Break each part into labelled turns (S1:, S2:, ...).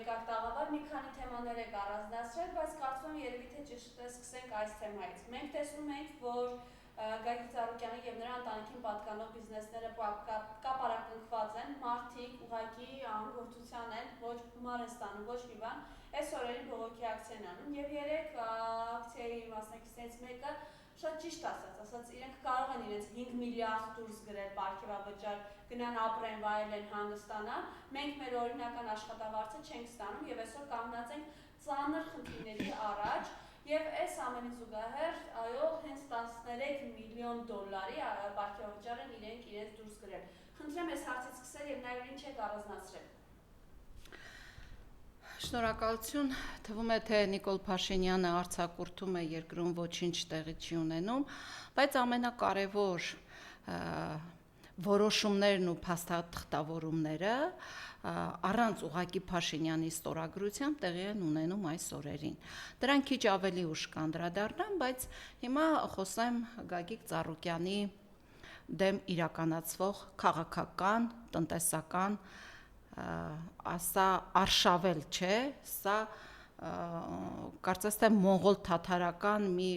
S1: եկակ տաղավար, մի քանի թեմաներ եք առանձնացրել, բայց կարծում եմ երևի թե ճիշտ է սկսենք այս թեմայից։ Մենք տեսնում ենք, որ Գագիկ Ծառուկյանի եւ նրա ընտանիքին պատկանող բիզնեսները կապարակնքված են, մարդիկ ուղղակի անգործության են, ոչ գումար են ստանում, ոչ մի բան, այս օրերին բողոքի ակցիա են անում եւ 3 ակցիայի մասնակիցներից մեկը շատ ճիշտ ասաց, իրենք կարող են իրենց 5 միլիարդ դուրս գրել պարգևավճար, գնան ապրեն, վայելեն, հանգստանան, մենք մեր օրինական աշխատավարձը չենք ստանում եւ այսօր կանգնած ենք ծանր խնդիրների առաջ եւ այս ամենից զուգահեռ, այո, հենց 13 միլիոն դոլարի պարգևավճար են իրենց դուրս գրել։ Խնդրեմ այս հարցից սկսել եւ նաեւ ինչ եք առանձնացրել։
S2: Շնորհակալություն, թվում է թե Նիկոլ Փաշինյանը արձակուրդում է երկրում ոչինչ տեղի չի ունենում, բայց ամենակարևոր որոշումներն ու փաստաթղթավորումները առանց ուղղակի Փաշինյանի ստորագրությամբ տեղի են ունենում այս օրերին։ Դրան քիչ ավելի ուշ կանդրադառնամ, բայց հիմա խոսեմ Գագիկ Ծառուկյանի դեմ իրականացվող քաղաքական, տնտեսական ասա արշավել չէ, սա կարծես թե մոնղոլ թաթարական մի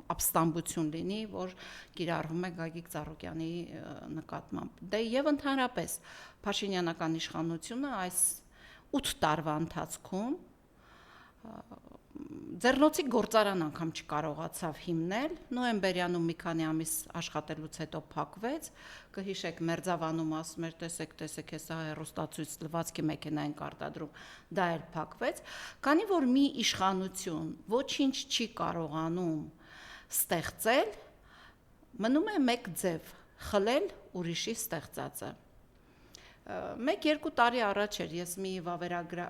S2: ապստամբություն լինի, որ կիրառվում է Գագիկ Ծառուկյանի նկատմամբ։ Դե եւ ընդհանրապես Փաշինյանական իշխանությունը այս 8 տարվա ընթացքում ձեռնոցի գործարան անգամ չկարողացավ հիմնել, նոյեմբերյանում մի քանի ամիս աշխատելուց հետո փակվեց, կհիշեք Մերձավանում ասում էր տեսեք, հեսա հեռուստացույց լվացքի մեքենային կարտադրում, դա էլ փակվեց, քանի որ մի իշխանություն ոչինչ չի կարողանում ստեղծել, մնում է մեկ ձև՝ խլել ուրիշի ստեղծածը։ 1-2 տարի առաջ էր ես մի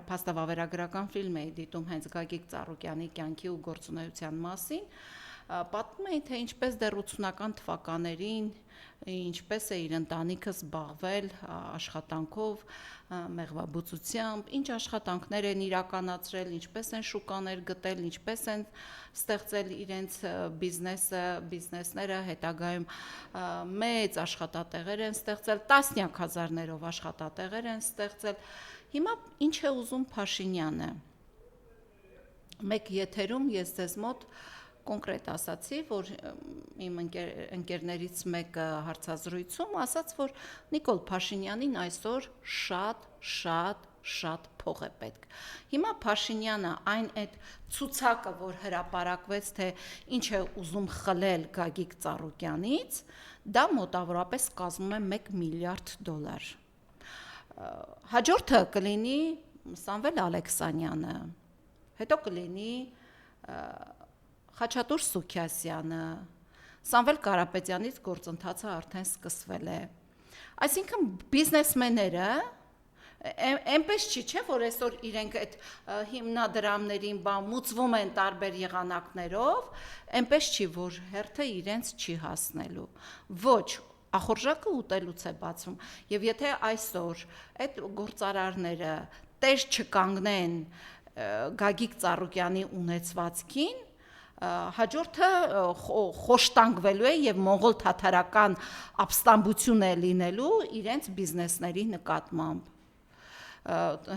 S2: փաստավավերագրական ֆիլմ էի դիտում հենց Գագիկ Ծառուկյանի կյանքի ու գործունեության մասին, պատմում էին, թե ինչպես դեռ 80-ական թվականներին, ինչպես է իր ընտանիքը զբաղվել աշխատանքով, մեղվաբուծությամբ, ինչ աշխատանքներ են իրականացրել, ինչպես են շուկաներ գտել, ինչպես են ստեղծել իրենց բիզնեսները, հետագայում մեծ աշխատատեղեր են ստեղծել, տասնյակ հազարներով աշխատատեղեր են ստեղծել։ Հիմա ինչ է ուզում Փաշինյանը։ Մեկ եթերում ես ձեզ մոտ կոնկրետ ասացի, որ իմ ընկերներից մեկը հարցազրույցում ասաց, որ Նիկոլ Փաշինյանին այսօր շատ փող է պետք։ Հիմա Փաշինյանը այն այդ ցուցակը, որ հրապարակվեց, թե ինչ է ուզում խլել Գագիկ Ծառուկյանից, դա մոտավորապես կազմում է 1 միլիարդ դոլար։ Հաջորդը կլինի Սամվել Ալեքսանյանը, հետո կլինի Խաչատուր Սուքիասյանը, Սամվել Կարապետյանից գործընթացը արդեն սկսվել է։ Այսինքն բիզնեսմենները այնպես չի, չէ, որ այսօր իրենք այդ հիմնադրամներին մուծվում են տարբեր եղանակներով, այնպես չի, որ հերթը իրենց չի հասնելու։ Ոչ, ախորժակը ուտելուց է բացվում։ Եվ եթե այսօր այդ գործարարները տեր չկանգնեն Գագիկ Ծառուկյանի ունեցվածքին, հաջորդը խոշտանգվելու է եւ մոնղոլ թաթարական ապստամբություն է լինելու իրենց բիզնեսների նկատմամբ։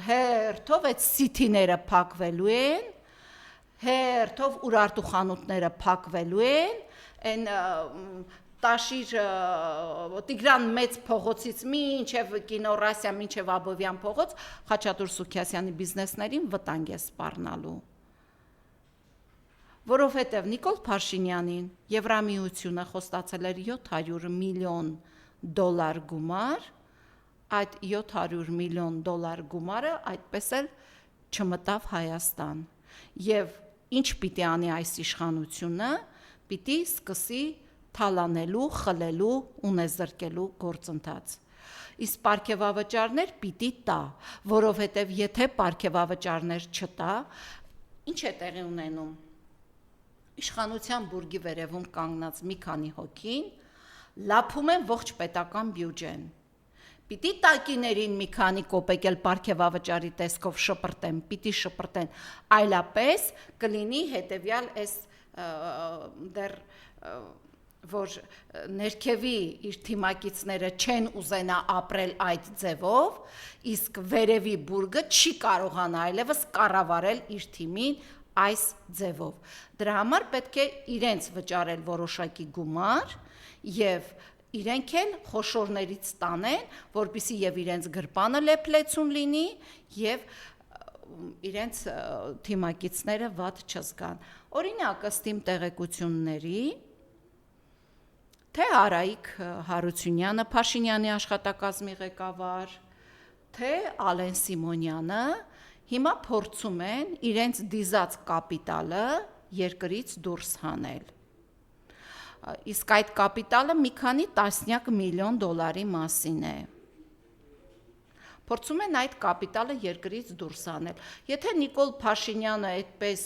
S2: Հերթով այդ սիթիները փակվելու են, հերթով Ուրարտու խանութները փակվելու են, այն Տաշիր Տիգրան մեծ փողոցից մինչև Կինոռասիա, մինչև Աբովյան փողոց Խաչատուր Սուքիասյանի բիզնեսներին վտանգ է սպառնալու։ Որովհետև Նիկոլ Փաշինյանին Եվրամիությունը խոստացել էր 700 միլիոն դոլար գումար, այդ 700 միլիոն դոլար գումարը այդպես էլ չմտավ Հայաստան։ Եվ ինչ պիտի անի այս իշխանությունը, պիտի սկսի թալանելու, խլելու, ունեզրկելու գործընթաց։ Իսկ պարգևավճարներ պիտի տա, որովհետև եթե պարգևավճարներ չտա, ինչ է տեղի ունենում։ Իշխանության բուրգի վերևում կանգնած մի քանի հոգին լափում են ողջ պետական բյուջեն։ Պիտի տակիներին մի քանի կոպեկ էլ պարգևավճարի տեսքով շպրտեն, պիտի շպրտեն, այլապես կլինի հետևյալ այս դեռ որ ներքևի իր թիմակիցները չեն ուզենա ապրել այդ ձևով, իսկ վերևի բուրգը չի կարողանա այլևս կառավարել իր թիմին այս ձևով։ Դրա համար պետք է իրենց վճարել որոշակի գումար եւ իրենք էլ խոշորներից տանեն, որպեսզի եւ իրենց գրպանը լեփլեցուն լինի եւ իրենց թիմակիցները վատ չզգան։ Օրինակ, ըստ իմ տեղեկությունների, թե Արայիկ Հարությունյանը, Փաշինյանի աշխատակազմի ղեկավար, թե Ալեն Սիմոնյանը հիմա փորձում են իրենց դիզած կապիտալը երկրից դուրս հանել։ Իսկ այդ կապիտալը մի քանի տասնյակ միլիոն դոլարի մասին է։ Փորձում են այդ կապիտալը երկրից դուրս հանել։ Եթե Նիկոլ Փաշինյանը այդպես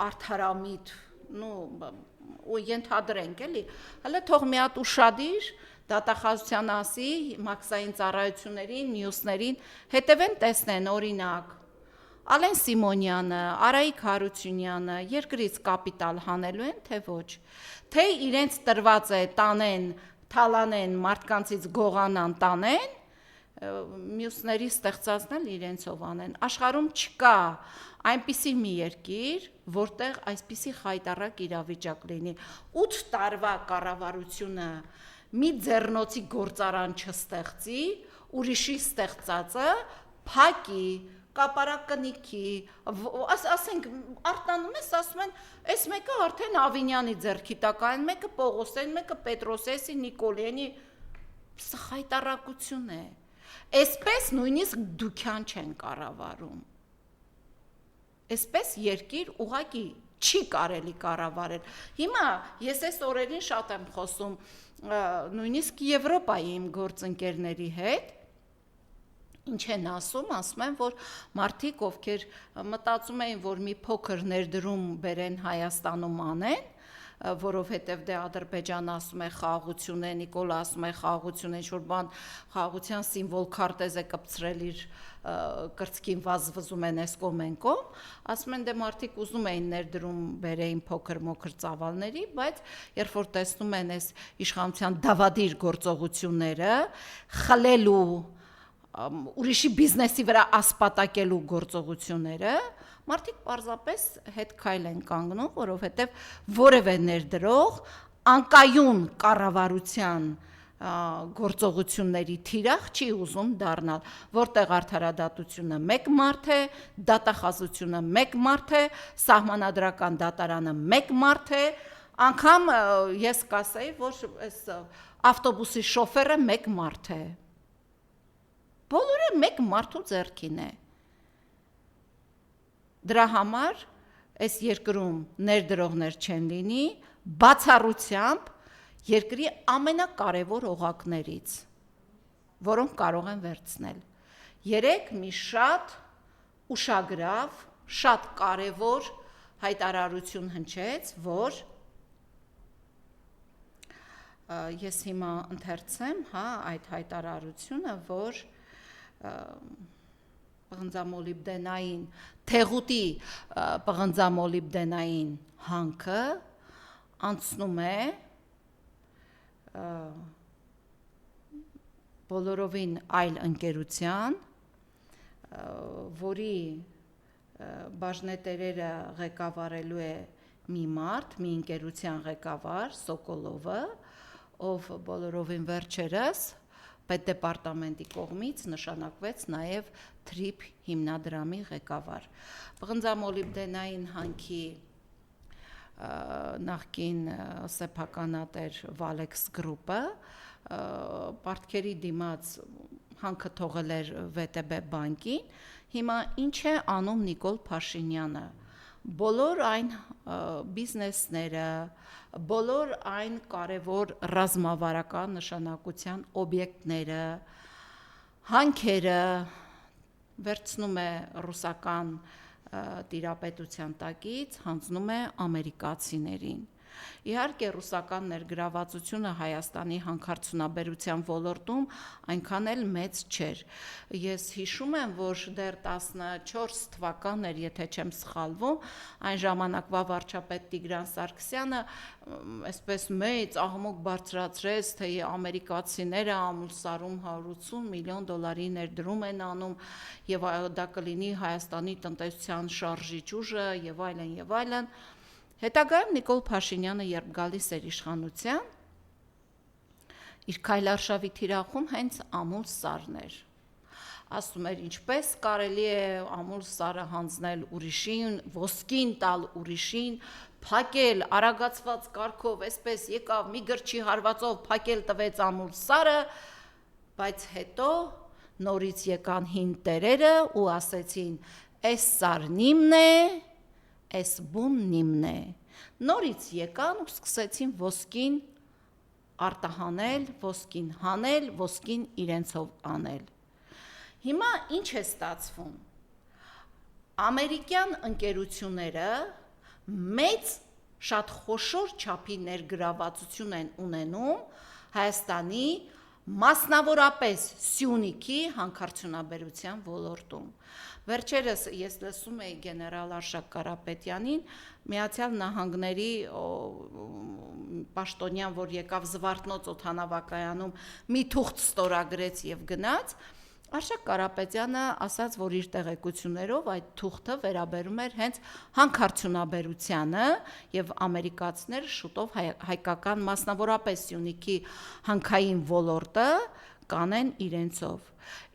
S2: արդարամիտ, ու ենթադրենք էլի, հələ թող մի հատ ուշադիր դատախազության ասի մաքսային ծառայություններին, մյուսներին, հետևեն տեսնեն, օրինակ, Ալեն Սիմոնյանը, Արայիկ Հարությունյանը երկրից կապիտալ հանելու են, թե ոչ, թե իրենց տրված է տանեն, թալանեն, մարդկանցից գողանան տանեն, մյուսների ստեղծածն իրենցով անեն։ Աշխարհում չկա այնպիսի մի երկիր, որտեղ այսպիսի խայտառակ իրավիճակ լինի։ 8 տարվա կառավարությունը մի ձեռնոցի գործարան չստեղծի, ուրիշի ստեղծածը փակի, կապարակնիքի, ասենք արտանում ես, ասում են, այս մեկը արդեն Ավինյանի ձեռքի տակ, այն մեկը Պողոսեն, մեկը Պետրոսեսի, Նիկոլյանի, սա խայտառակություն է։ Այսպես նույնիսկ դուքյան չեն կառավարում։ Այսպես երկիր ուղղակի չի կարելի կառավարել։ Հիմա ես այս օրերին շատ եմ խոսում նույնիսկ Եվրոպայի իմ գործընկերների հետ, ինչ են ասում են, որ մարդիկ, ովքեր մտածում էին, որ մի փոքր ներդրում բերեն Հայաստանում անեն, որովհետև դե Ադրբեջանը ասում է խաղաղություն է, Նիկոլը ասում է խաղաղություն է, ինչ-որ բան խաղաղության սիմվոլ քարտեզ է կպցրել իր կրծքին վազվզում են այս կոմենկոմ, ասում են դե մարդիկ ուզում էին ներդրում բերեին փոքր-մոքր ծավալների, բայց երբ որ տեսնում են այս իշխանության դավադիր գործողությունները, խլելու ուրիշի բիզնեսի վրա ասպատակելու գործողությունները, մարդիկ պարզապես հետ քայլ են կանգնում, որովհետև որևէ ներդրող անկայուն կառավարության գործողությունների թիրախ չի ուզում դառնալ, որտեղ արդարադատությունը մեկ մարդ է, դատախազությունը մեկ մարդ է, սահմանադրական դատարանը մեկ մարդ է, անգամ ես կասեի, որ այս ավտոբուսի շոֆերը մեկ մարդ է։ Բոլորը մեկ մարդու ձեռքին է։ Դրա համար այս երկրում ներդրողներ չեն լինի, բացառությամբ երկրի ամենակարևոր օղակներից, որոնք կարող են վերցնել։ Երեք մի շատ ուշագրավ, շատ կարևոր հայտարարություն հնչեց, որ ես հիմա ընթերցեմ, այդ հայտարարությունը, որ պղնձամոլիբդենային, թեղուտի պղնձամոլիբդենային հանքը անցնում է բոլորովին այլ ընկերության, որի բաժնետերերը ղեկավարելու է մի մարդ, մի ընկերության ղեկավար, Սոկոլովը, ով բոլորովին վերջերս պետդեպարտամենտի կողմից նշանակվեց նաև թրիփ հիմնադրամի ղեկավար։ Պղնձամոլիբդենային հանքի նախկին սեփականատեր Valex Group-ը պարտքերի դիմաց հանքը թողել էր VTB բանկին, հիմա ինչ է անում Նիկոլ Փաշինյանը։ Բոլոր այն բիզնեսները, բոլոր այն կարևոր ռազմավարական նշանակության օբյեկտները, հանքերը վերցնում է ռուսական տիրապետության տակից, հանձնում է ամերիկացիներին։ Իհարկե ռուսական ներգրավվածությունը Հայաստանի հանքարդյունաբերության ոլորտում այնքան էլ մեծ չէր։ Ես հիշում եմ, որ դեռ 14 թվականն էր, եթե չեմ սխալվում, այն ժամանակվա վարչապետ Տիգրան Սարգսյանը այսպես մեծ աղմուկ բարձրացրեց, թե ամերիկացիները ամուսարում $180 միլիոն ներդրում են անում եւ դա կլինի Հայաստանի տնտեսության շարժիչ ուժը եւ այլն եւ այլն։ Հետագայում Նիկոլ Փաշինյանը երբ գալիս էր իշխանության, իր քայլարշավի թիրախում հենց ամուլ սարն էր։ Ասում էր ինչպես կարելի է ամուլ սարը հանձնել ուրիշին, ոսկին տալ ուրիշին, փակել արագացված կարգով, այսպես եկավ մի գրչի հարվածով փակել տվեց ամուլ սարը, բայց հետո նորից եկան հին տերերը ու ասեցին. «Էս սարն իմն է, էս բունն իմն է»։ Նորից եկան ու սկսեցին ոսկին արտահանել, ոսկին հանել, ոսկին իրենցով անել։ Հիմա ինչ է ստացվում։ Ամերիկյան ընկերությունները մեծ շատ խոշոր չափի ներգրավվածություն են ունենում Հայաստանի մասնավորապես Սյունիքի հանքարդյունաբերության ոլորտում։ Վերջերս ես լսում էի գեներալ Արշակ Կարապետյանին, Միացյալ Նահանգների պաշտոնյան, որ եկավ Զվարթնոց օդանավակայանում, մի թուղթ ստորագրեց եւ գնաց, Արշակ Կարապետյանը ասաց, որ իր տեղեկություններով այդ թուղթը վերաբերում էր հենց հանքարդյունաբերությանը եւ ամերիկացիները շուտով հայկական մասնավորապես Սյունիքի հանքային ոլորտը կանեն իրենցով։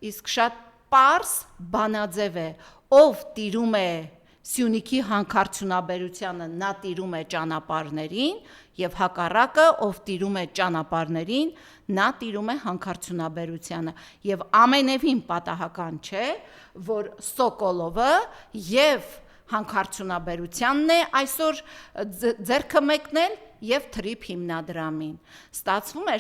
S2: Իսկ շատ պարզ բանաձև է, ով տիրում է Սյունիքի հանքարդյունաբերությանը, նա տիրում է ճանապարհներին եւ հակառակը, ով տիրում է ճանապարհներին, նա տիրում է հանքարդյունաբերությանը եւ ամենևին պատահական չէ, որ Սոկոլովը եւ հանքարդյունաբերությանն է այսօր ձեռքը մեկնել եւ թրիփ հիմնադրամին։ Ստացվում է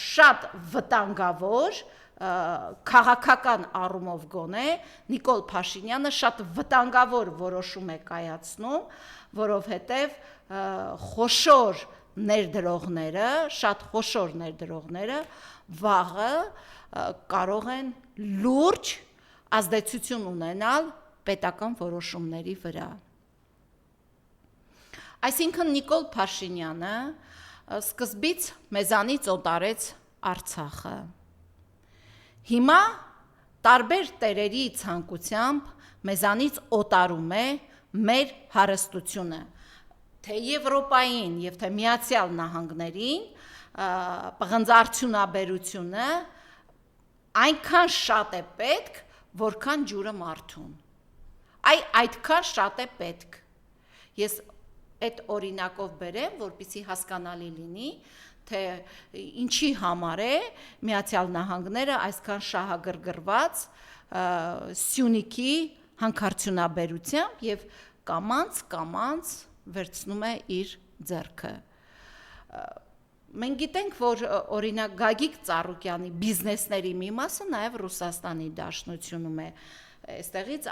S2: շատ վտանգավոր քաղաքական առումով գոնե Նիկոլ Փաշինյանը շատ վտանգավոր որոշում է կայացնում, որովհետև խոշոր ներդրողները, շատ խոշոր ներդրողները վաղը կարող են լուրջ ազդեցություն ունենալ պետական որոշումների վրա։ Այսինքն Նիկոլ Փաշինյանը սկզբից մեզանից օտարեց Արցախը։ Հիմա տարբեր տերերի ցանկությամբ մեզանից օտարում է մեր հարստությունը, թե Եվրոպային եւ թե Միացյալ Նահանգներին պղնձարդյունաբերությունը այնքան շատ է պետք, որքան ջուրը մարդուն։ Այդքան շատ է պետք։ Ես այդ օրինակով բերեմ, որպեսզի հասկանալի լինի, թե ինչի համար է Միացյալ Նահանգները այսքան շահագրգռված Սյունիքի հանքարդյունաբերությամբ եւ կամաց վերցնում է իր ձեռքը։ Մենք գիտենք, որ օրինակ Գագիկ Ծառուկյանի բիզնեսների մի մասը նաեւ Ռուսաստանի Դաշնությունում է։ Այստեղից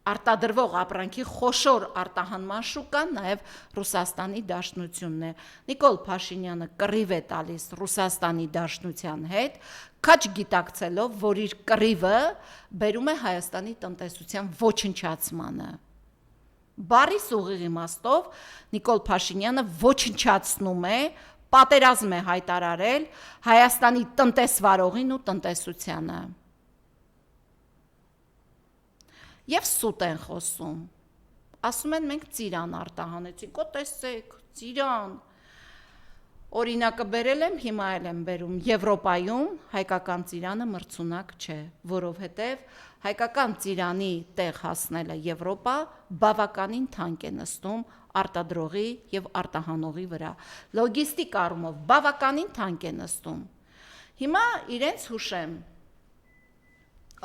S2: արտադրվող ապրանքի խոշոր արտահանման շուկան նաև Ռուսաստանի Դաշնությունն է։ Նիկոլ Փաշինյանը կռիվ է տալիս Ռուսաստանի Դաշնության հետ, քաջ գիտակցելով, որ իր կռիվը բերում է Հայաստանի տնտեսության ոչնչացմանը։ Բարիս ուղիղ իմաստով Նիկոլ Փաշինյանը ոչնչացնում է, պատերազմ է հայտարարել Հայաստանի տնտեսվարողին ու տնտեսությանը։ Եվ սուտ են խոսում, ասում են մենք ծիրան արտահանեցինք, տեսեք, ծիրան, օրինակը բերել եմ, հիմա էլ եմ բերում, Եվրոպայում հայկական ծիրանը մրցունակ չէ, որովհետև հայկական ծիրանի տեղ հասնելը Եվրոպա բավականին թանկ է նստում արտադրողի եւ արտահանողի վրա, լոգիստիկ առումով բավականին թանկ է նստում։ Հիմա իրենց հուշեմ,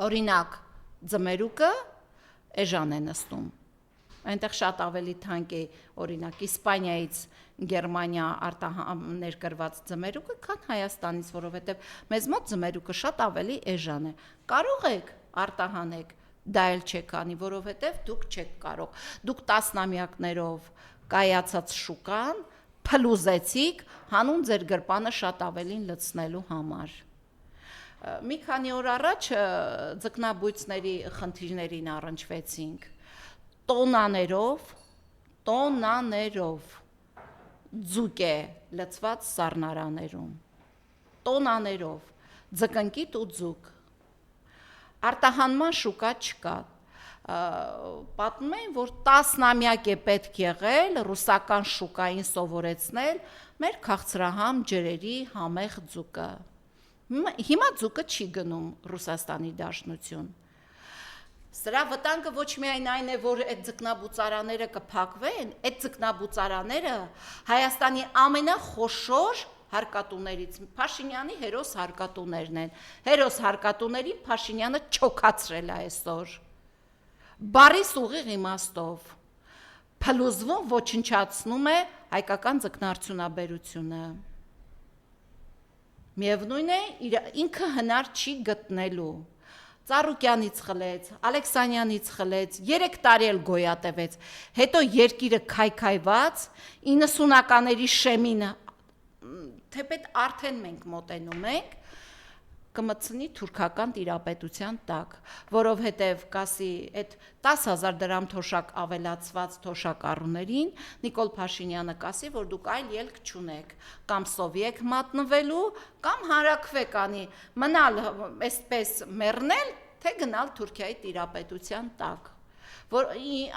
S2: օրինակ ձմերուկը էժան է նստում, այնտեղ շատ ավելի թանկ է օրինակ Իսպանիայից Գերմանիա ներկրված ձմերուկը, քան Հայաստանից, որովհետև մեզ մոտ ձմերուկը շատ ավելի էժան է։ Կարող եք արտահանեք, դա էլ չեք անի, որովհետև դուք չեք կարող։ Դուք տասնամյակներով կայացած շուկան փլուզեցիք հանուն ձեր գրպանը շատ ավելին լցնելու համար։ Մի քանի օր առաջ ձկնաբույծների խնդիրներին առնչվեցինք, տոնաներով ձուկ է լցված սառնարաներում, տոնաներով, ձկնկիտ ու ձուկ, արտահանման շուկա չկա, պատմում են, որ տասնամյակ է պետք եղել ռուսական շուկային սովորեցնել մեր քաղցրահամ ջրերի համեղ ձուկը, հիմա ձուկը չի գնում Ռուսաստանի Դաշնություն, սրա վտանգը ոչ միայն այն է, որ այդ ձկնաբուծարանները կփակվեն, այդ ձկնաբուծարանները Հայաստանի ամենախոշոր հարկատուներից, Փաշինյանի հերոս հարկատուներն են, հերոս հարկատուների Փաշինյանը չոքացրել է այսօր, բառիս ուղիղ իմաստով, փլուզվում ոչնչացնում է հայկական ձկնարդյունաբերությունը, միևնույն է ինքը հնար չի գտնելու, Ծառուկյանից խլեց, Ալեքսանյանից խլեց, 3 տարի էլ գոյատևեց, հետո երկիրը քայքայված, 90-ականների շեմին, թեպետ արդեն մենք մոտենում ենք, կմտցնի թուրքական տիրապետության տակ, որովհետև կասի այդ 10,000 դրամ թոշակ ավելացված թոշակառուներին, Նիկոլ Փաշինյանը կասի, որ դուք այլ ելք չունեք, կամ սովի եք մատնվելու, կամ հանրաքվեք անի, մնալ այսպես մեռնել, թե գնալ Թուրքիայի տիրապետության տակ, որ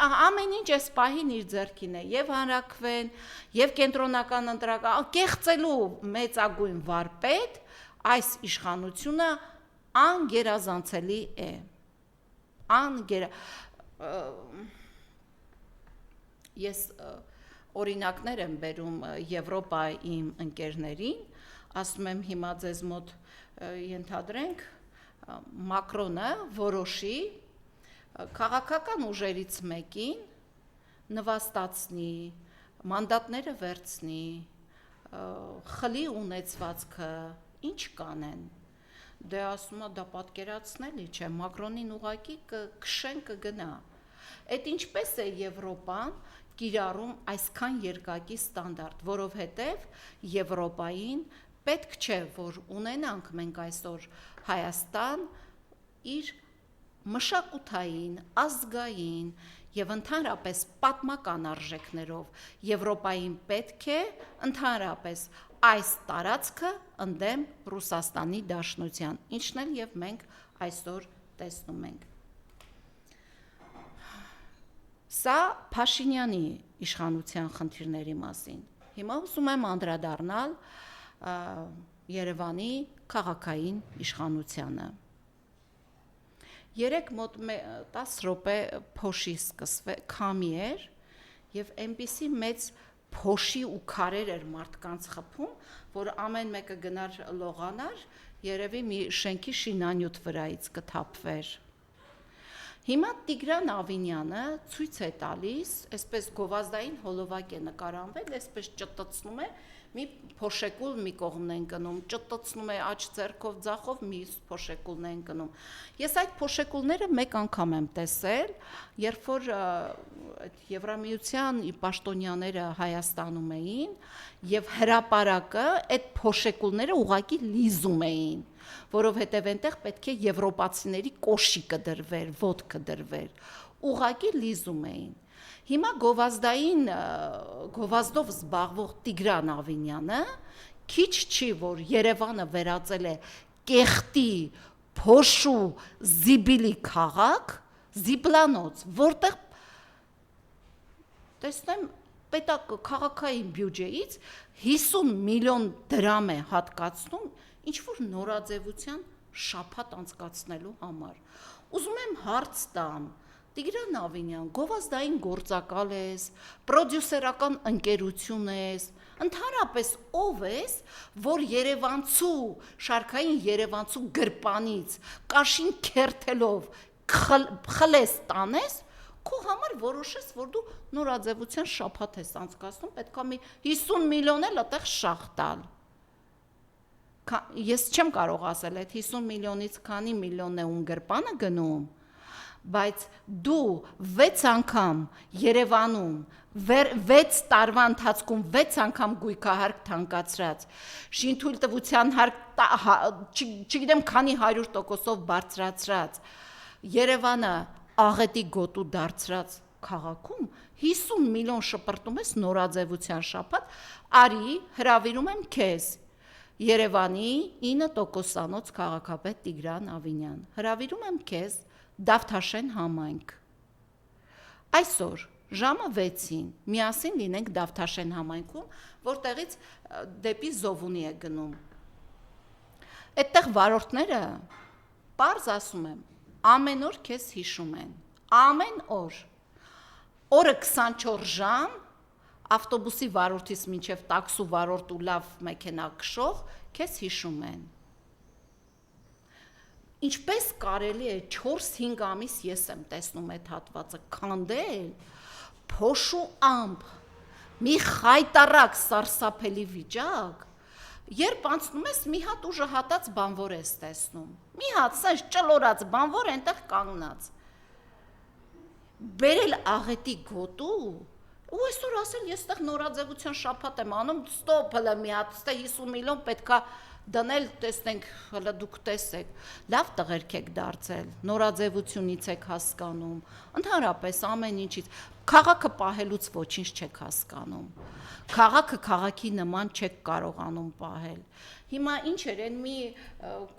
S2: ամեն ինչ այս պահին իր ձեռքին է, եւ հանրաքվեն, եւ կենտրոնական ընտրական, կեղծելու մեծագույն վարպետ, այս իշխանությունը անգերազանցելի է, ես օրինակներ եմ բերում Եվրոպա իմ ընկերներին, ասում եմ հիմա ձեզ մոտ ենթադրենք, Մակրոնը որոշի քաղաքական ուժերից մեկին նվաստացնի, մանդատները վերցնի, խլի ունեցվածքը, ինչ կանեն, դե ասում է դա պատկերացնելի չէ, Մակրոնին ուղակի կքշեն կգնա, այդ ինչպես է Եվրոպան կիրառում այսքան երկակի ստանդարտ, որովհետև Եվրոպային պետք չէ, որ ունենանք մենք այսօր Հայաստան իր մշակութային, ազգային եւ ընդհանրապես պատմական արժեքներով Եվրոպային պետք է ընդհանրապես այս տարածքը ընդդեմ Ռուսաստանի Դաշնության, ինչն էլ եւ մենք այսօր տեսնում ենք։ Սա Փաշինյանի իշխանության խնդիրների մասին։ Հիմա ուզում եմ անդրադառնալ Երևանի քաղաքային իշխանությանը։ Երեք մոտ 10 րոպե փոշի քամի էր եւ այնպիսի մեծ փոշի ու քարեր էր մարդկանց խփում, որ ամեն մեկը գնար լողանար, երևի մի շենքի շինանյութ վրայից կթափվեր։ Հիմա Տիգրան Ավինյանը ցույց է տալիս, այսպես գովազդային հոլովակ է նկարանվել, այսպես ճտտցնում է, մի փոշեկուլ մի կողմն են գնում, ճտտցնում է աջ ձեռքով ձախով մի փոշեկուլն են գնում։ Ես այդ փոշեկուլները մեկ անգամ եմ տեսել, երբ որ Եվրամիության պաշտոնյաները Հայաստանում էին եւ հրապարակը այդ փոշեկուլները ուղակի լիզում էին, որովհետեւ այնտեղ պետք է եվրոպացիների կոշիկը դրվեր, ոդկը դրվեր, ուղակի լիզում էին։ Հիմա գովազդով զբաղվող Տիգրան Ավինյանը քիչ չի, որ Երևանը վերածել է կեղտի, փոշու, զիբիլի քաղաք, զիբլանոց, որտեղ տեսնեմ քաղաքային բյուջեից 50 միլիոն դրամ է հատկացնում ինչ-որ նորաձևության շաբաթ անցկացնելու համար։ Ուզում եմ հարց տամ, Տիգրան Ավինյան, գովազդային գործակալ ես, պրոդյուսերական ընկերություն ես, ընդհանրապես ով ես, որ Երևանցու, շարքային Երևանցու գրպանից կաշին քերթելով խլես տանես, քո համար որոշես, որ դու նորաձևության շաբաթ ես անցկացնում, պետք է մի 50 միլիոն էլ այդտեղ շահ տալ։ Ես չեմ կարող ասել, այդ 50 միլիոնից քանի միլիոնն է ում գրպանը գնում, բայց դու 6 անգամ Երևանում 6 տարվա ընթացքում 6 անգամ գույքահարկ թանկացրած, շինթույլտվության հարկ չգիտեմ քանի 100%-ով բարձրացրած, Երևանը աղետի գոտու դարձրած քաղաքում 50 միլիոն շպրտում ես նորաձևության շաբաթ, արի հրավիրում եմ քեզ Երևանի 9%-անոց քաղաքապետ Տիգրան Ավինյան, հրավիրում եմ քեզ Դավթաշեն համայնք։ Այսօր ժամը 6-ին միասին լինենք Դավթաշեն համայնքում, որտեղից դեպի Զովունի է գնում։ Այդտեղ վարորդները պարզ ասում եմ, ամեն օր քեզ հիշում են, ամեն օր, օրը 24 ժամ, ավտոբուսի վարորդից մինչև տաքսու վարորդ ու լավ մեքենա քշող քեզ հիշում են։ Ինչպես կարելի է 4-5 ամիս ես եմ տեսնում այդ հատվածը քանդել, փոշու ամփ, մի խայտարակ սարսափելի վիճակ, երբ անցնում ես մի հատ ուժը հատած բանվոր ես տեսնում, մի հատ սենց ճլորած բանվոր այնտեղ կանգնած, բերել աղետի գոտու, ու այսօր ասել ես տեղ նորաձևության շաբաթ եմ անում, ստոպ հլը մի հատ, ստե 50 միլիոն պետքա դնել, տեսնենք, հլը դուք տեսեք, լավ տղերք եք դարձել, նորաձևությունից եք հասկանում, ընդհանրապես ամեն ինչից, քաղաքը պահելուց ոչինչ չեք հասկանում, քաղաքը քաղաքի նման չեք կարողանում պահել, հիմա ինչ էր, են մի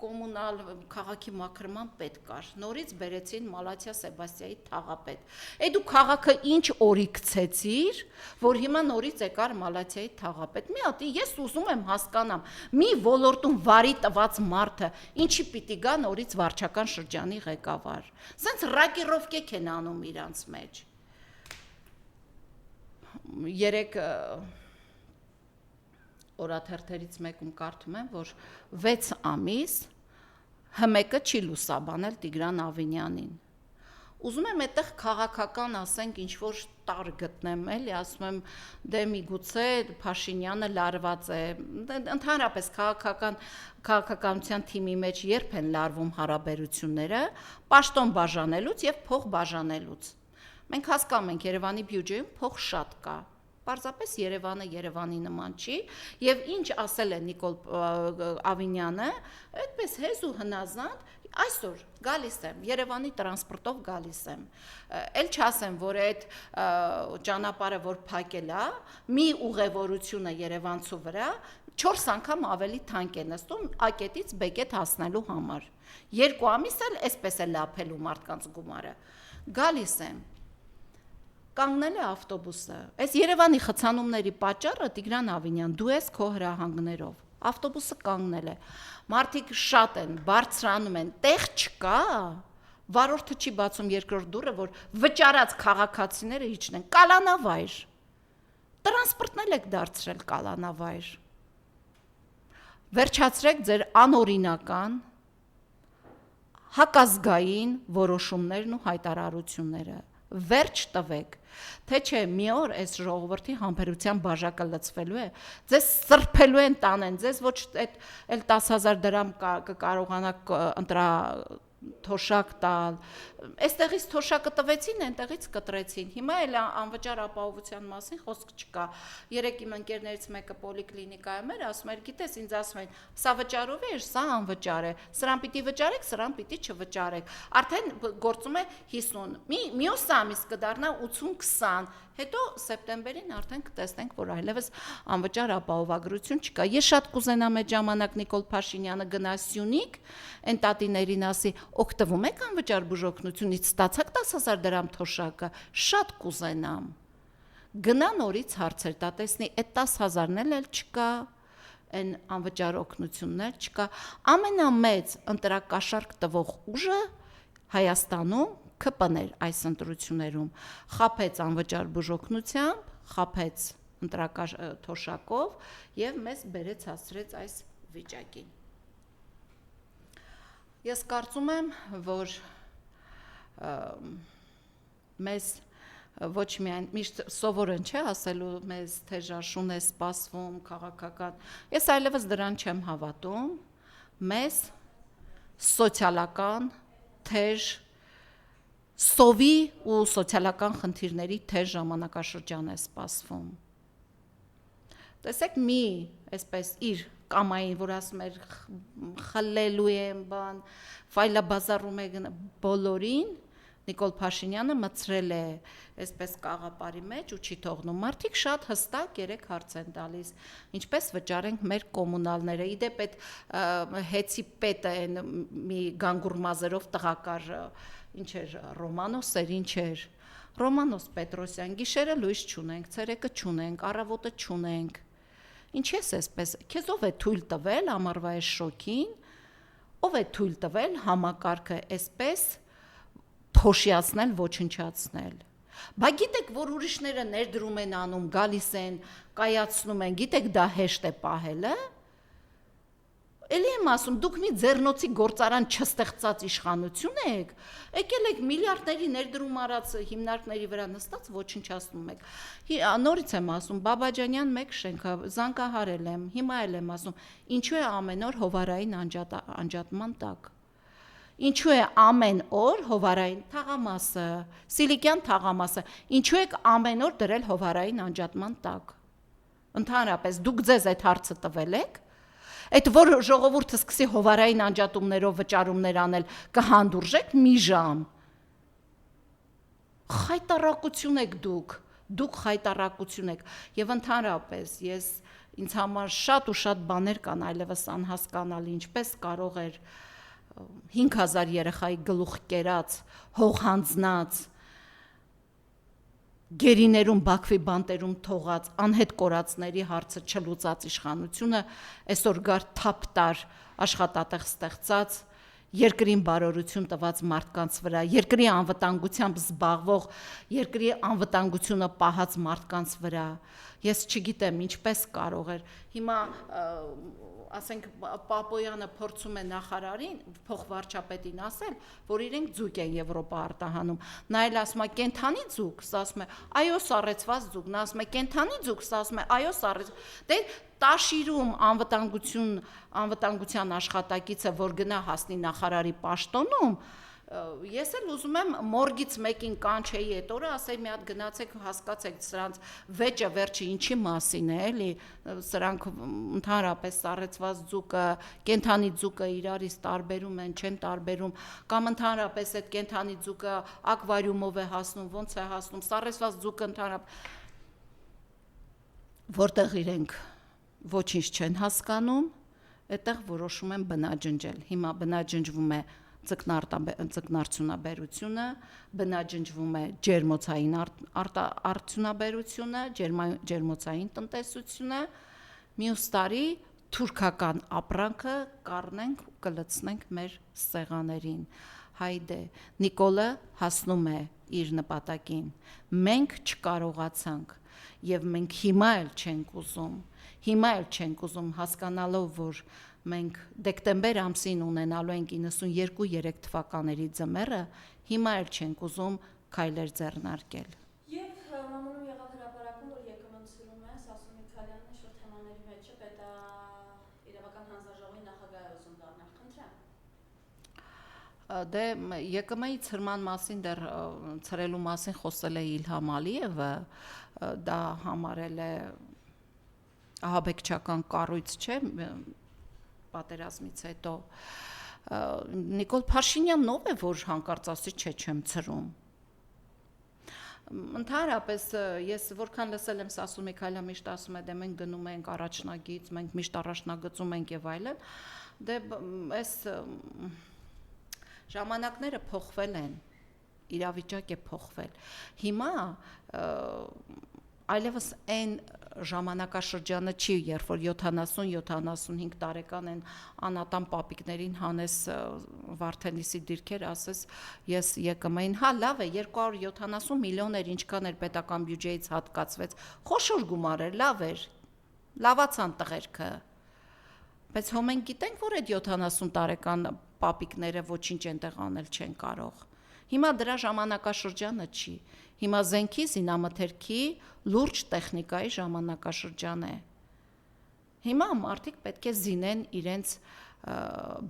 S2: կոմունալ քաղաքի մաքրման պետ կար, նորից բերեցին Մալաթիա Սեբաստիայի թաղապետ, դու քաղաքը ինչ օրի գցեցիր, որ հիմա նորից եկար Մալաթիայի թաղապետ, մի հատ ես ուզում եմ հասկանամ, մի ոլորտում վարի տված մարդը, ինչի պիտի գա նորից վարչական շրջանի ղեկավար, սենց ռակիրովկեք են անում իրանց մեջ, երեք օրաթերթերից մեկում կարդում եմ, որ 6 ամիս հմեկը չի լուսաբանել Տիգրան Ավինյանին, ուզում եմ այդտեղ քաղաքական ասենք ինչ-որ տար գտնեմ, էլի, ասում եմ, դե միգուցե Փաշինյանը լարված է, ընդհանրապես քաղաքականության թիմի մեջ երբ են լարվում հարաբերությունները, պաշտոն բաժանելուց եւ փող բաժանելուց, մենք հասկանում ենք Երևանի բյուջեում փող շատ կա, պարզապես Երևանը Երևանի նման չի, եւ ինչ ասել է Նիկոլ Ավինյանը, այդպես հեզ ու հնազանդ, այսօր գալիս եմ, Երևանի տրանսպորտով գալիս եմ, էլ չասեմ, որ այդ ճանապարհը, որ փակել է, մի ուղևորությունը Երևանցու վրա 4 անգամ ավելի թանկ է նստում A-կետից B-կետ հասնելու համար, 2 ամիս էլ այսպես է լափելու մարդկանց գումարը, գալիս եմ, կանգնել է ավտոբուսը, այս Երևանի խցանումների պատճառը Տիգրան Ավինյան, դու ես քո հրահանգներով, ավտոբուսը կանգնել է, մարդիկ շատ են, բարձրանում են, տեղ չկա, վարորդը չի բացում երկրորդ դուռը, որ վճարած քաղաքացիները իջնեն, կալանավայր, տրանսպորտն էլ եք դարձրել կալանավայր, վերջացրեք ձեր անօրինական, հակազգային որոշումներն ու հայտարարությունները, վերջ տվեք, թե չէ մի օր այս ժողովրդի համբերության բաժակը լցվելու է, ձեզ սրբելու են տանեն, ձեզ ոչ այդ 10,000 դրամ կկարողանաք թոշակ տալ, այստեղից թոշակը տվեցին, այնտեղից կտրեցին, հիմա էլ անվճար ապահովության մասին խոսք չկա, երեք իմ ընկերներից մեկը պոլիկլինիկայում էր, ասում էր, գիտես, ինձ ասում են, սա վճարով է, սա անվճար է, սրան պիտի վճարեք, սրան պիտի չվճարեք, արդեն գործում է 50, մյուս ամիս կդառնա 80-20, հետո սեպտեմբերին արդեն կտեսնենք, որ այլևս անվճար ապահովագրություն չկա, ես շատ կուզենամ այդ ժամանակ Նիկոլ Փաշինյանը գնա Սյունիք, այն տատիներին ասի, օգտվում եք անվճար բուժօգնությունից, ստացաք 10,000 դրամ թոշակը, շատ կուզենամ, գնա նորից հարցեր տա, տեսնի, այդ 10,000-ն էլ չկա, այն անվճար օգնությունն էլ չկա, ամենամեծ ընտրակաշարք տվող ուժը Հայաստանում ԿՊ-ն էր այս ընտրություններում, խաբեց անվճար բուժօգնությամբ, խաբեց ընտրակաշարքով եւ մեզ բերեց հասցրեց այս վիճակին։ Ես կարծում եմ, որ մեզ ոչ միայն միշտ սովոր են չէ ասելու մեզ թեժաշուն է սպասվում քաղաքական, ես այլևս դրան չեմ հավատում, մեզ սոցիալական թեժ սովի ու սոցիալական խնդիրների թեժ ժամանակաշրջան է սպասվում։ Տեսեք մի, այսպես իր կամային, որ ասում էր խլելու են բան, ֆայլաբազարում է բոլորին, Նիկոլ Փաշինյանը մցրել է այսպես կաղապարի մեջ ու չի թողնում։ Մարդիկ շատ հստակ 3 հարց են տալիս, ինչպես վճարենք մեր կոմունալները։ Իդեպ այդ հեցի պետը այն մի գանգուր մազերով տղակար ինչ էր Ռոմանոս էր, ինչ էր Ռոմանոս Պետրոսյան, գիշերը լույս չունենք, ցերեկը չունենք, առավոտը չունենք։ Ինչ ես այսպես, քեզ ով է թույլ տվել ամառվա այս շոկին, ով է թույլ տվել համակարգը այսպես փոշիացնել, ոչնչացնել։ Բա գիտեք, որ ուրիշները ներդրում են անում, գալիս են, կայացնում են, գիտեք դա հեշտ է պահելը։ Էլի եմ ասում, դուք մի ձեռնոցի գործարան չստեղծած իշխանություն եք, եկել եք միլիարդների ներդրում արած հիմնարկների վրա նստած ոչնչացնում եք։ Նորից եմ ասում, Բաբաջանյան 1 շենքը զանգահարել եմ, հիմա էլ եմ ասում, ինչու է ամեն օր հովարային անջատման տակ։ Ինչու է ամեն օր հովարային թաղամասը, սիլիկյան թաղամասը, ինչու եք ամեն օր դրել հովարային անջատման տակ։ Ընդհանրապես դուք ձեզ այդ հարցը տվել եք։ Այդ որ ժողովուրդը սկսի հովարային անջատումներով վճարումներ անել, կհանդուրժեք մի ժամ։ Խայտարակություն եք դուք խայտարակություն եք, եւ ընդհանրապես ինձ համար շատ ու շատ բաներ կան այլևս անհասկանալի, ինչպես կարող էր 5000 երեխայի գլուխ կերած, հող հանձնած, գերիներում Բաքվի բանտերում թողած, անհետ կորածների հարցը չլուծած իշխանությունը այսօր գար թափտար աշխատատեղ ստեղծած, երկրին բարօրություն տված մարդկանց վրա, երկրի անվտանգությամբ զբաղվող, երկրի անվտանգությունը պահած մարդկանց վրա։ Ես չգիտեմ ինչպես կարող էր։ Հիմա ասենք Պապոյանը փորձում է նախարարին, փոխվարչապետին ասել, որ իրենք ձուկ են Եվրոպա արտահանում։ Նա էլ ասում է կենթանի ձուկ, սա ասում է այո սառեցված ձուկ, նա ասում է կենթանի ձուկ, սա ասում է այո սառեց։ Դե Տաշիրում անվտանգության աշխատակիցը, որ գնա հասնի նախարարի պաշտոնում, ես էլ ուզում եմ մորգից մեկին կանչեի այդ օրը, ասեի մի հատ գնացեք, հասկացեք սրանց վեճը վերջը ինչի մասին է, էլի, սրանք ընդհանրապես սառեցված ձուկը, կենթանի ձուկը իրարից տարբերում են, չեն տարբերում, կամ ընդհանրապես այդ կենթանի ձուկը ակվարիումով է հասնում, ոնց է հասնում, սառեցված ձուկը ընդհանրապես որտեղ իրենք ոչինչ չեն հասկանում, այդտեղ որոշում են բնաջնջել։ Հիմա բնաջնջվում է ձկնարդյունաբերությունը, բնաջնջվում է ջերմոցային արդյունաբերությունը, ջերմոցային տնտեսությունը, մյուս տարի թուրքական ապրանքը կառնենք ու կլցնենք մեր սեղաներին։ Հայդե, Նիկոլը հասնում է իր նպատակին։ Մենք չկարողացանք եւ մենք հիմա էլ չենք ուզում հասկանալով, որ մենք դեկտեմբեր ամսին ունենալու ենք 92-3 թվականների ձմեռը, հիմա էլ չենք ուզում քայլեր ձեռնարկել։
S1: Եվ մամունում եղավ հրապարակում, որ ԵԿՄ-ում է, Սասուն Միքայելյանը շուտ թեմաների մեջ է, պետա իրավական հանձնաժողովի նախագահ է ուզում դառնալ, խնդրեմ։
S2: Դե ԵԿՄ-ի ցրման մասին դեռ ցրելու մասին խոսել է Իլհամ Ալիևը, դա համարել է ահաբեկչական կառույց չէ, պատերազմից հետո Նիկոլ Փաշինյանն ով է, որ հանկարծ ասի չէ, չեմ ցրում։ Ընդհանրապես ես որքան լսել եմ Սասուն Միքայելյանը միշտ ասում է, դե մենք գնում ենք առաջնագիծ, մենք միշտ առաջնագծում ենք եւ այլն, դե այս ժամանակները փոխվել են, իրավիճակ է փոխվել։ Հիմա այլևս այն ժամանակաշրջանը չի, երբ որ 70-75 տարեկան են անատամ պապիկներին հանես Վարդենիսի դիրքեր, ասես ես ԵԿՄ-ին, հա լավ է, 270 միլիոն էր, ինչքան էր պետական բյուջեից հատկացվեց, խոշոր գումար էր, լավ էր, լավացան տղերքը, բայց հո մենք գիտենք, որ այդ 70 տարեկան պապիկները ոչինչ այնտեղ անել չեն կարող։ Հիմա դրա ժամանակաշրջանը չի, հիմա զենքի, զինամթերքի, լուրջ տեխնիկայի ժամանակաշրջան է։ Հիմա մարդիկ պետք է զինեն իրենց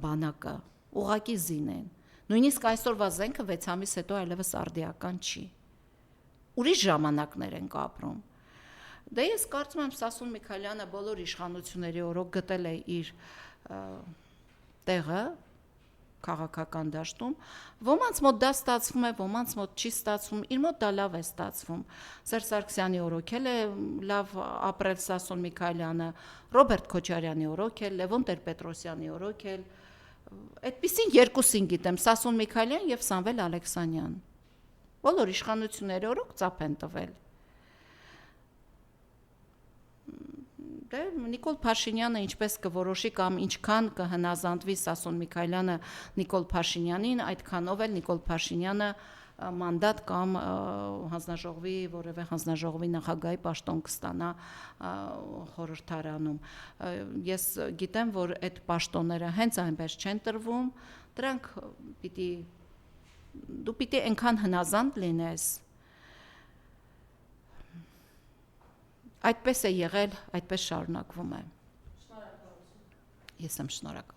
S2: բանակը, ուղղակի զինեն։ Նույնիսկ այսօրվա զենքը 6 ամիս հետո այլևս արդիական չի։ Ուրիշ ժամանակներ ենք ապրում։ Դե ես կարծում եմ Սասուն Միքայելյանը բոլոր իշխանությունների օրոք գտել է իր տեղը քաղաքական դաշտում, ոմանց մոտ դա ստացվում է, ոմանց մոտ չի ստացվում, իր մոտ դա լավ է ստացվում։ Սերժ Սարգսյանի օրոք էլ է լավ ապրել Սասուն Միքայելյանը, Ռոբերտ Քոչարյանի օրոք էլ, Լևոն Տեր-Պետրոսյանի օրոք էլ, այդպիսին երկուսին գիտեմ, Սասուն Միքայելյան եւ Սամվել Ալեքսանյան։ Բոլոր իշխանությունների օրոք ծափ են տվել։ Դե Նիկոլ Փաշինյանը ինչպես կորոշի կամ ինչքան կհնազանդվի Սասուն Միքայելյանը Նիկոլ Փաշինյանին, այդքանով էլ Նիկոլ Փաշինյանը մանդատ կամ հանձնաժողովի որևէ հանձնաժողովի նախագահի պաշտոն կստանա խորհրդարանում։ Ես գիտեմ, որ այդ պաշտոնները հենց այնպես չեն տրվում, դրանք դու պիտի այնքան հնազանդ լինես։ Այդպես է եղել, այդպես շարունակվում է։
S1: Շնորհակալություն։
S2: Ես եմ շնորհակալ։